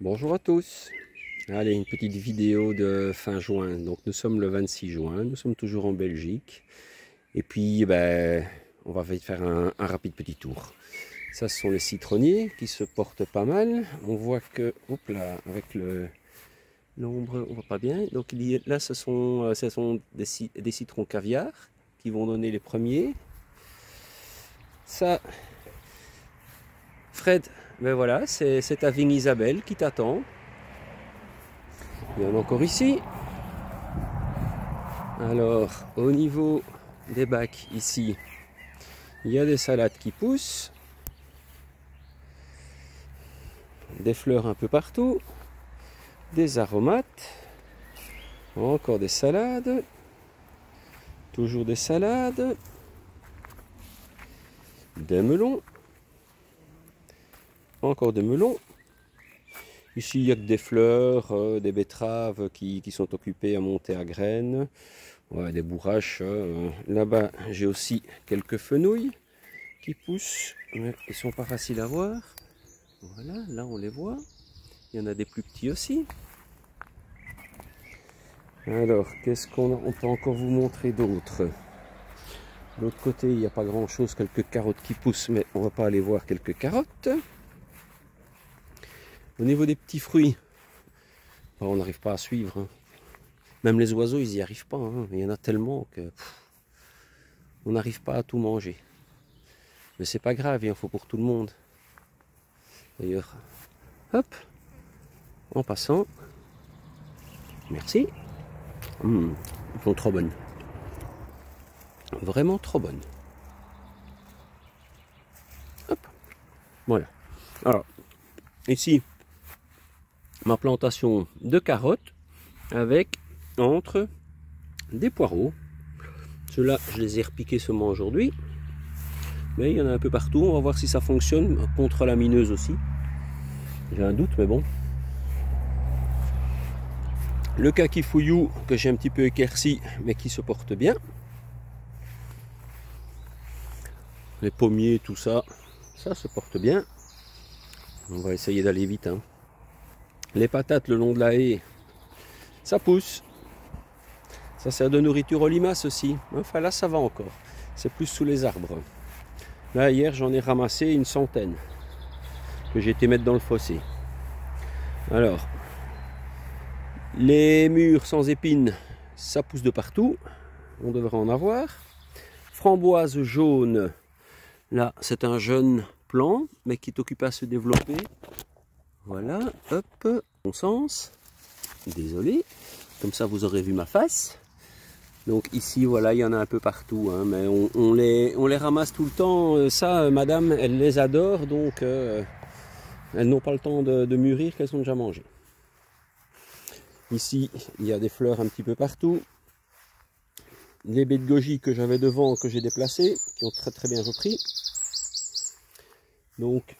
Bonjour à tous. Allez, une petite vidéo de fin juin. Donc nous sommes le 26 juin, nous sommes toujours en Belgique. Et puis on va faire un rapide petit tour. Ça, ce sont les citronniers qui se portent pas mal. On voit que, hop là, avec l'ombre, on voit pas bien. Donc là, ce sont des citrons caviar qui vont donner les premiers. Ça, Fred, ben voilà, c'est ta vigne Isabelle qui t'attend. Il y en a encore ici. Alors, au niveau des bacs, ici, il y a des salades qui poussent. Des fleurs un peu partout. Des aromates. Encore des salades. Toujours des salades. Des melons. Encore des melons. Ici, il n'y a que des fleurs, des betteraves qui sont occupées à monter à graines. Ouais, des bourraches. Là-bas, j'ai aussi quelques fenouils qui poussent. Mais ils ne sont pas faciles à voir. Voilà, là on les voit. Il y en a des plus petits aussi. Alors, qu'est-ce on peut encore vous montrer d'autre? De l'autre côté, il n'y a pas grand-chose. Quelques carottes qui poussent, mais on ne va pas aller voir quelques carottes. Au niveau des petits fruits, on n'arrive pas à suivre. Même les oiseaux, ils n'y arrivent pas. Il y en a tellement que on n'arrive pas à tout manger. Mais c'est pas grave, il en faut pour tout le monde. D'ailleurs, hop, en passant, merci. Ils sont trop bonnes. Vraiment trop bonnes. Hop, voilà. Alors, ici, ma plantation de carottes avec entre des poireaux. Ceux-là, je les ai repiqués seulement aujourd'hui. Mais il y en a un peu partout. On va voir si ça fonctionne contre la mineuse aussi. J'ai un doute, mais bon. Le kakifouillou que j'ai un petit peu équerci, mais qui se porte bien. Les pommiers, tout ça, ça se porte bien. On va essayer d'aller vite. Les patates le long de la haie, ça pousse. Ça sert de nourriture aux limaces aussi. Enfin là, ça va encore. C'est plus sous les arbres. Là, hier, j'en ai ramassé une centaine que j'ai été mettre dans le fossé. Alors, les mûres sans épines, ça pousse de partout. On devrait en avoir. Framboise jaune, là, c'est un jeune plant, mais qui est occupé à se développer. Voilà, hop, bon sens. Désolé, comme ça vous aurez vu ma face. Donc ici, voilà, il y en a un peu partout, mais on les ramasse tout le temps. Ça, madame, elle les adore, donc elles n'ont pas le temps de mûrir, qu'elles sont déjà mangées. Ici, il y a des fleurs un petit peu partout. Les baies de goji que j'avais devant, que j'ai déplacées, qui ont très bien repris. Donc,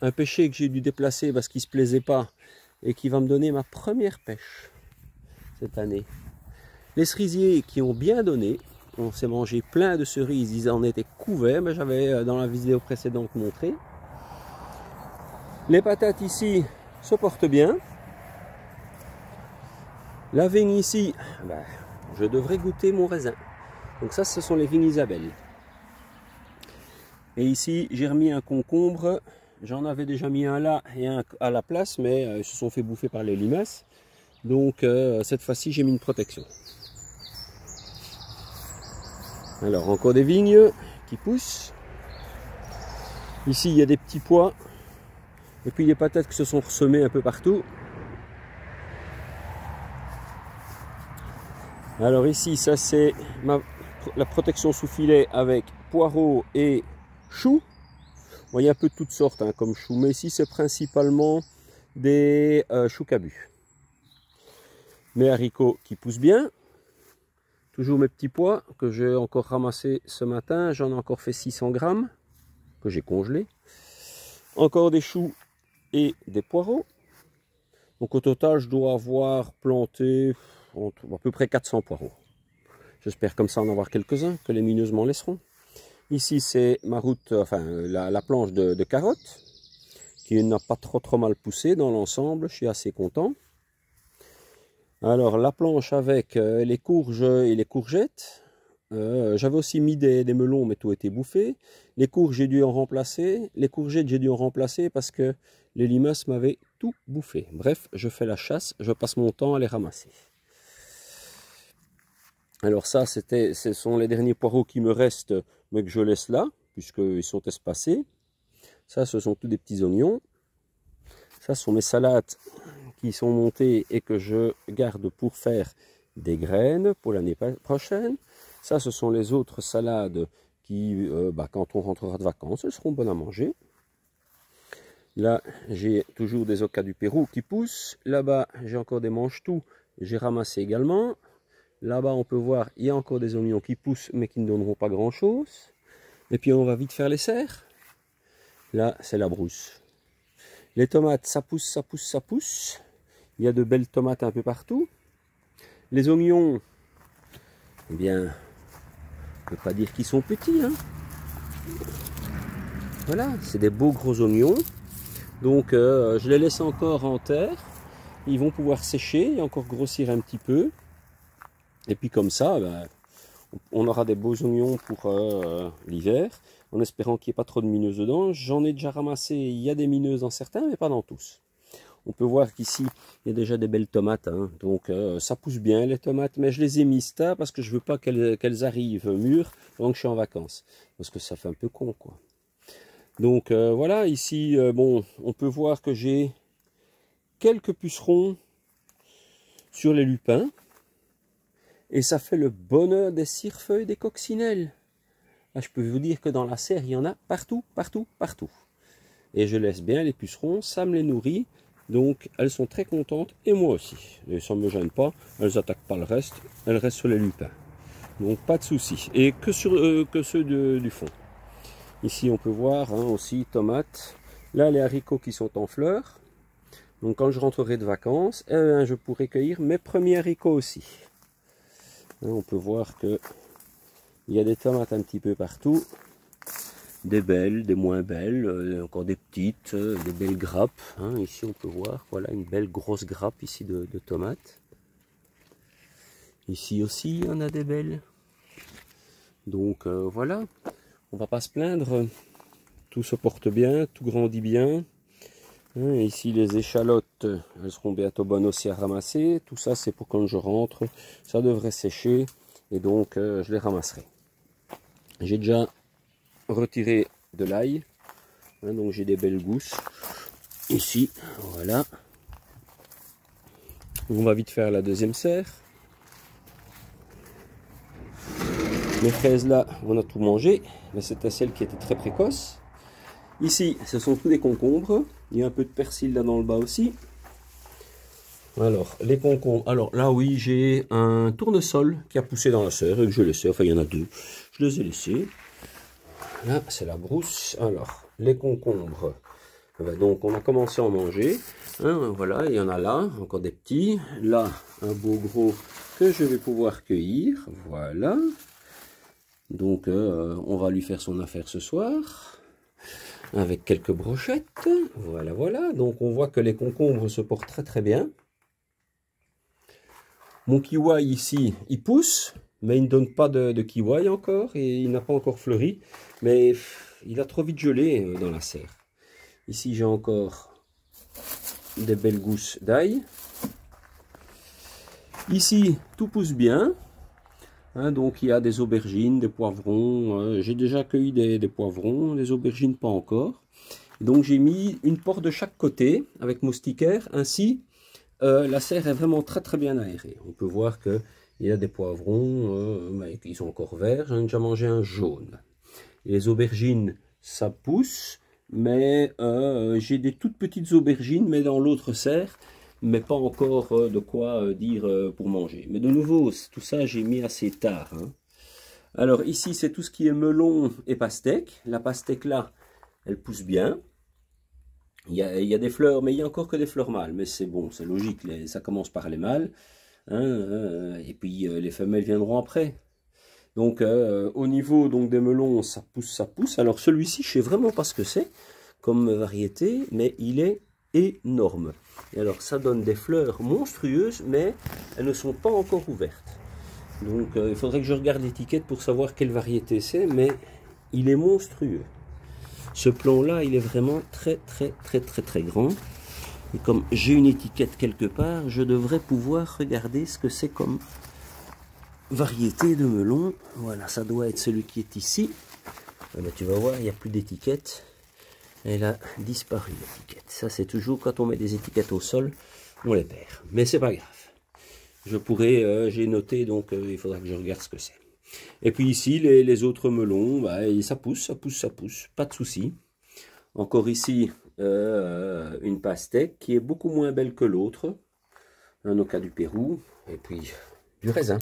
un pêcher que j'ai dû déplacer parce qu'il ne se plaisait pas et qui va me donner ma première pêche cette année. Les cerisiers qui ont bien donné, on s'est mangé plein de cerises, ils en étaient couverts, mais j'avais dans la vidéo précédente montré. Les patates ici se portent bien. La vigne ici, je devrais goûter mon raisin. Donc ça, ce sont les vignes Isabelle. Et ici, j'ai remis un concombre. J'en avais déjà mis un là et un à la place, mais ils se sont fait bouffer par les limaces. Donc cette fois-ci, j'ai mis une protection. Alors, encore des vignes qui poussent. Ici, il y a des petits pois. Et puis, les patates qui se sont ressemées un peu partout. Alors ici, ça c'est la protection sous filet avec poireaux et choux. Bon, il y a un peu de toutes sortes comme choux, mais ici c'est principalement des choux cabus. Mes haricots qui poussent bien. Toujours mes petits pois que j'ai encore ramassés ce matin. J'en ai encore fait 600 grammes que j'ai congelés. Encore des choux et des poireaux. Donc au total, je dois avoir planté à peu près 400 poireaux. J'espère comme ça en avoir quelques-uns, que les mineuses m'en laisseront. Ici, c'est ma route, enfin la planche de carottes qui n'a pas trop mal poussé dans l'ensemble. Je suis assez content. Alors la planche avec les courges et les courgettes. J'avais aussi mis des melons, mais tout a été bouffé. Les courges, j'ai dû en remplacer. Les courgettes, j'ai dû en remplacer parce que les limaces m'avaient tout bouffé. Bref, je fais la chasse, je passe mon temps à les ramasser. Alors ça, ce sont les derniers poireaux qui me restent, mais que je laisse là, puisqu'ils sont espacés. Ça, ce sont tous des petits oignons. Ça, ce sont mes salades qui sont montées et que je garde pour faire des graines pour l'année prochaine. Ça, ce sont les autres salades qui, quand on rentrera de vacances, elles seront bonnes à manger. Là, j'ai toujours des ocas du Pérou qui poussent. Là-bas, j'ai encore des mange-tout. J'ai ramassé également. Là-bas, on peut voir, il y a encore des oignons qui poussent, mais qui ne donneront pas grand-chose. Et puis, on va vite faire les serres. Là, c'est la brousse. Les tomates, ça pousse, ça pousse, ça pousse. Il y a de belles tomates un peu partout. Les oignons, eh bien, on ne peut pas dire qu'ils sont petits. Hein. Voilà, c'est des beaux gros oignons. Donc, je les laisse encore en terre. Ils vont pouvoir sécher et encore grossir un petit peu. Et puis comme ça, on aura des beaux oignons pour l'hiver, en espérant qu'il n'y ait pas trop de mineuses dedans. J'en ai déjà ramassé, il y a des mineuses dans certains, mais pas dans tous. On peut voir qu'ici, il y a déjà des belles tomates. Hein. Donc ça pousse bien les tomates, mais je les ai mises là parce que je ne veux pas qu'elles arrivent mûres pendant que je suis en vacances. Parce que ça fait un peu con, quoi. Donc voilà, ici, bon, on peut voir que j'ai quelques pucerons sur les lupins. Et ça fait le bonheur des cirefeuilles, des coccinelles. Là, je peux vous dire que dans la serre, il y en a partout, partout, partout. Et je laisse bien les pucerons, ça me les nourrit. Donc, elles sont très contentes, et moi aussi. Et ça ne me gêne pas, elles n'attaquent pas le reste, elles restent sur les lupins. Donc, pas de souci. Et que ceux du fond. Ici, on peut voir aussi tomates. Là, les haricots qui sont en fleurs. Donc, quand je rentrerai de vacances, je pourrai cueillir mes premiers haricots aussi. On peut voir que il y a des tomates un petit peu partout, des belles, des moins belles, encore des petites, des belles grappes. Ici on peut voir, voilà une belle grosse grappe ici de tomates. Ici aussi il y en a des belles. Donc voilà, on va pas se plaindre, tout se porte bien, tout grandit bien. Ici les échalotes, elles seront bientôt bonnes aussi à ramasser. Tout ça c'est pour quand je rentre, ça devrait sécher et donc je les ramasserai. J'ai déjà retiré de l'ail, donc j'ai des belles gousses. Ici, voilà. On va vite faire la deuxième serre. Les fraises là, on a tout mangé, mais c'était celle qui était très précoce. Ici, ce sont tous des concombres. Il y a un peu de persil là dans le bas aussi. Alors, les concombres. Alors là, oui, j'ai un tournesol qui a poussé dans la serre et que je laissais. Enfin, il y en a deux. Je les ai laissés. Là, c'est la brousse. Alors, les concombres. Donc, on a commencé à en manger. Voilà, il y en a là, encore des petits. Là, un beau gros que je vais pouvoir cueillir. Voilà. Donc, on va lui faire son affaire ce soir. Avec quelques brochettes, voilà, voilà. Donc on voit que les concombres se portent très très bien. Mon kiwi ici, il pousse, mais il ne donne pas de kiwi encore, et il n'a pas encore fleuri, mais il a trop vite gelé dans la serre. Ici j'ai encore des belles gousses d'ail. Ici tout pousse bien. Donc il y a des aubergines, des poivrons, j'ai déjà cueilli des poivrons, des aubergines pas encore. Donc j'ai mis une porte de chaque côté avec moustiquaire, ainsi la serre est vraiment très très bien aérée. On peut voir qu'il y a des poivrons, ils sont encore verts, j'en ai déjà mangé un jaune. Et les aubergines ça pousse, mais j'ai des toutes petites aubergines, mais dans l'autre serre. Mais pas encore de quoi dire pour manger. Mais de nouveau, tout ça, j'ai mis assez tard. Alors ici, c'est tout ce qui est melon et pastèque. La pastèque là, elle pousse bien. Il y a des fleurs, mais il n'y a encore que des fleurs mâles. Mais c'est bon, c'est logique, ça commence par les mâles. Et puis les femelles viendront après. Donc au niveau donc, des melons, ça pousse, ça pousse. Alors celui-ci, je ne sais vraiment pas ce que c'est. comme variété, mais il est énorme. Et alors ça donne des fleurs monstrueuses, mais elles ne sont pas encore ouvertes. Donc il faudrait que je regarde l'étiquette pour savoir quelle variété c'est, mais il est monstrueux. Ce plant-là, il est vraiment très grand. Et comme j'ai une étiquette quelque part, je devrais pouvoir regarder ce que c'est comme variété de melon. Voilà, ça doit être celui qui est ici. Ah ben, tu vas voir, il n'y a plus d'étiquette. Elle a disparu, l'étiquette. Ça, c'est toujours quand on met des étiquettes au sol, on les perd. Mais c'est pas grave. Je pourrais, j'ai noté, donc il faudra que je regarde ce que c'est. Et puis ici, les autres melons, bah, ça pousse. Pas de souci. Encore ici, une pastèque qui est beaucoup moins belle que l'autre. Un oca du Pérou. Et puis, du raisin.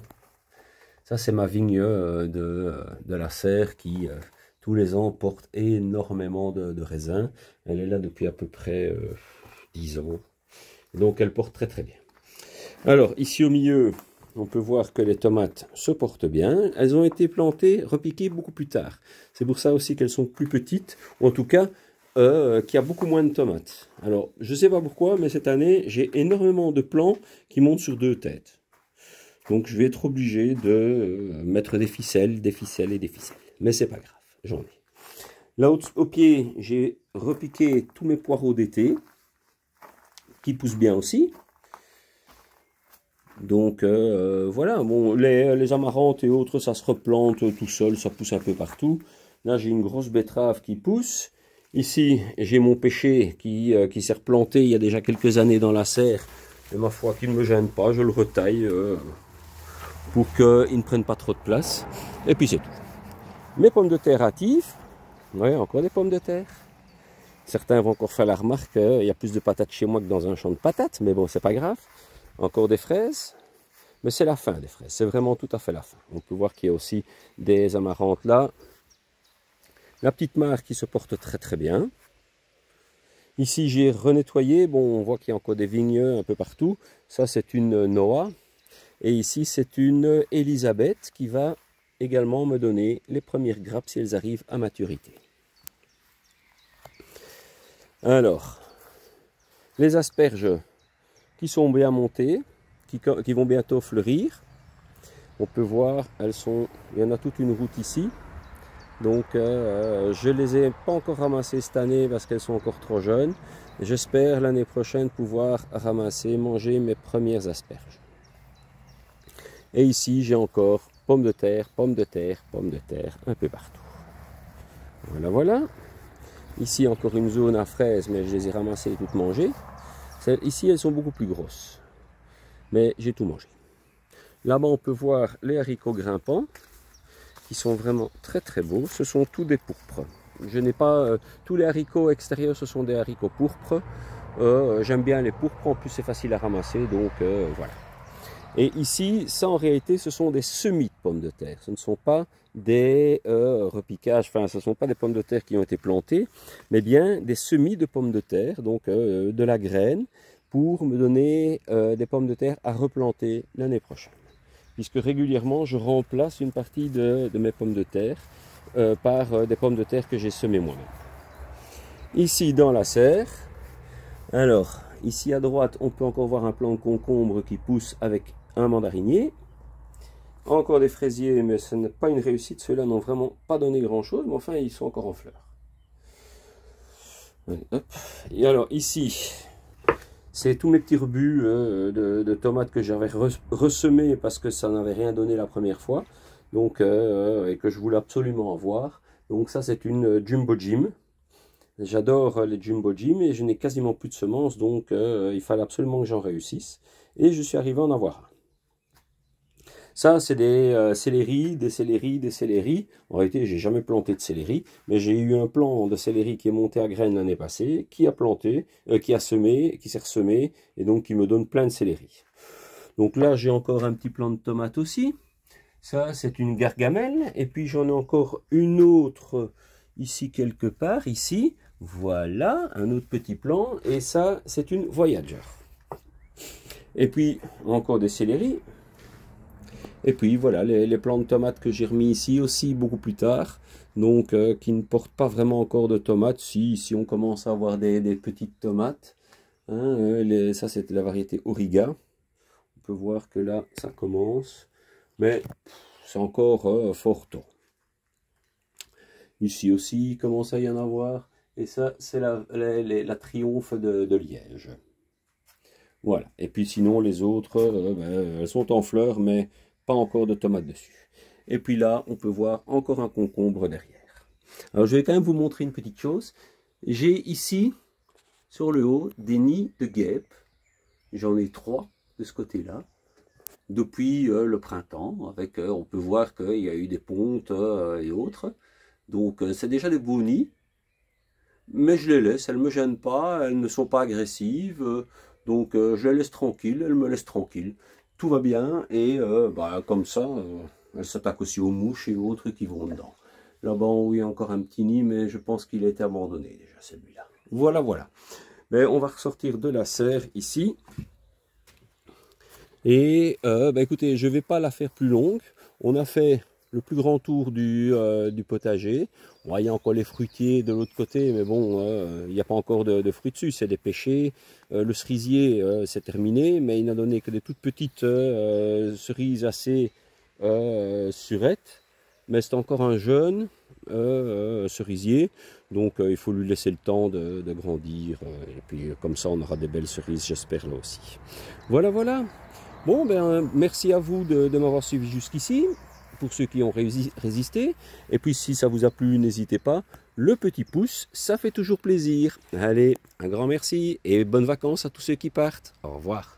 Ça, c'est ma vigne de la serre qui... tous les ans, porte énormément de raisins. Elle est là depuis à peu près 10 ans. Donc, elle porte très bien. Alors, ici au milieu, on peut voir que les tomates se portent bien. Elles ont été plantées, repiquées beaucoup plus tard. C'est pour ça aussi qu'elles sont plus petites, ou en tout cas, qu'il y a beaucoup moins de tomates. Alors, je ne sais pas pourquoi, mais cette année, j'ai énormément de plants qui montent sur 2 têtes. Donc, je vais être obligé de mettre des ficelles. Mais c'est pas grave. J'en ai. Là au pied, j'ai repiqué tous mes poireaux d'été qui poussent bien aussi. Donc voilà, bon, les amarantes et autres, ça se replante tout seul, ça pousse un peu partout. Là, j'ai une grosse betterave qui pousse. Ici, j'ai mon pêcher qui s'est replanté il y a déjà quelques années dans la serre. Et ma foi, qui ne me gêne pas, je le retaille pour qu'il ne prenne pas trop de place. Et puis c'est tout. Mes pommes de terre hâtives. Ouais, encore des pommes de terre. Certains vont encore faire la remarque qu'il y a plus de patates chez moi que dans un champ de patates, mais bon, c'est pas grave. Encore des fraises, mais c'est la fin des fraises, c'est vraiment tout à fait la fin. On peut voir qu'il y a aussi des amarantes là. La petite mare qui se porte très bien. Ici, j'ai renettoyé, bon, on voit qu'il y a encore des vignes un peu partout. Ça, c'est une Noah. Et ici, c'est une Elisabeth qui va également me donner les premières grappes si elles arrivent à maturité. Alors, les asperges qui sont bien montées, qui vont bientôt fleurir. On peut voir, il y en a toute une route ici. Donc, je ne les ai pas encore ramassées cette année parce qu'elles sont encore trop jeunes. J'espère l'année prochaine pouvoir manger mes premières asperges. Et ici, j'ai encore pommes de terre, un peu partout. Voilà. Ici, encore une zone à fraises, mais je les ai ramassées et toutes mangées. Ici, elles sont beaucoup plus grosses. Mais j'ai tout mangé. Là-bas, on peut voir les haricots grimpants, qui sont vraiment très beaux. Ce sont tous des pourpres. Je n'ai pas... tous les haricots extérieurs, ce sont des haricots pourpres. J'aime bien les pourpres, en plus c'est facile à ramasser, donc voilà. Et ici, ça en réalité, ce sont des semis de pommes de terre. Ce ne sont pas des repiquages, enfin, ce ne sont pas des pommes de terre qui ont été plantées, mais bien des semis de pommes de terre, donc de la graine, pour me donner des pommes de terre à replanter l'année prochaine. Puisque régulièrement, je remplace une partie de mes pommes de terre par des pommes de terre que j'ai semées moi-même. Ici, dans la serre, alors, ici à droite, on peut encore voir un plant de concombre qui pousse avec un mandarinier. Encore des fraisiers, mais ce n'est pas une réussite. Ceux-là n'ont vraiment pas donné grand-chose, mais enfin, ils sont encore en fleurs. Hop. Et alors, ici, c'est tous mes petits rebuts de tomates que j'avais ressemés parce que ça n'avait rien donné la première fois. Donc, et que je voulais absolument avoir. Donc ça, c'est une Jumbo Jim. J'adore les Jumbo Jim et je n'ai quasiment plus de semences, donc il fallait absolument que j'en réussisse. Et je suis arrivé à en avoir un. Ça, c'est des céleris. En réalité, j'ai jamais planté de céleri, mais j'ai eu un plant de céleri qui est monté à graines l'année passée, qui a planté, qui a semé, qui s'est ressemé, et donc qui me donne plein de céleri. Donc là, j'ai encore un petit plant de tomates aussi. Ça, c'est une gargamelle. Et puis, j'en ai encore une autre ici quelque part, ici. Voilà, un autre petit plant. Et ça, c'est une Voyager. Et puis, encore des céleris. Et puis, voilà, les plants de tomates que j'ai remis ici aussi beaucoup plus tard. donc qui ne portent pas vraiment encore de tomates. Si on commence à avoir des petites tomates, hein, ça c'était la variété Auriga. On peut voir que là ça commence, mais c'est encore fort tôt. Ici aussi il commence à y en avoir, et ça c'est la triomphe de Liège. Voilà, et puis sinon les autres, elles sont en fleurs, mais pas encore de tomates dessus. Et puis là, on peut voir encore un concombre derrière. Alors je vais quand même vous montrer une petite chose. J'ai ici, sur le haut, des nids de guêpes. J'en ai 3 de ce côté-là, depuis le printemps. Avec, on peut voir qu'il y a eu des pontes et autres. Donc c'est déjà des beaux nids. Mais je les laisse, elles ne me gênent pas, elles ne sont pas agressives. Donc je les laisse tranquilles, elles me laissent tranquille. Tout va bien, et comme ça, elles s'attaquent aussi aux mouches et autres qui vont dedans. Là-bas, oui, il y a encore un petit nid, mais je pense qu'il a été abandonné déjà, celui-là. Voilà, voilà. Mais on va ressortir de la serre ici. Et écoutez, je ne vais pas la faire plus longue. On a fait le plus grand tour du potager. Bon, il y a encore les fruitiers de l'autre côté, mais bon, il n'y a pas encore de fruits dessus, c'est des pêchers. Le cerisier, c'est terminé, mais il n'a donné que des toutes petites cerises assez surettes. Mais c'est encore un jeune cerisier, donc il faut lui laisser le temps de grandir. Et puis comme ça, on aura des belles cerises, j'espère, là aussi. Voilà, voilà. Bon, merci à vous de m'avoir suivi jusqu'ici, pour ceux qui ont résisté. Et puis si ça vous a plu, n'hésitez pas, le petit pouce, ça fait toujours plaisir. Allez, un grand merci et bonnes vacances à tous ceux qui partent. Au revoir.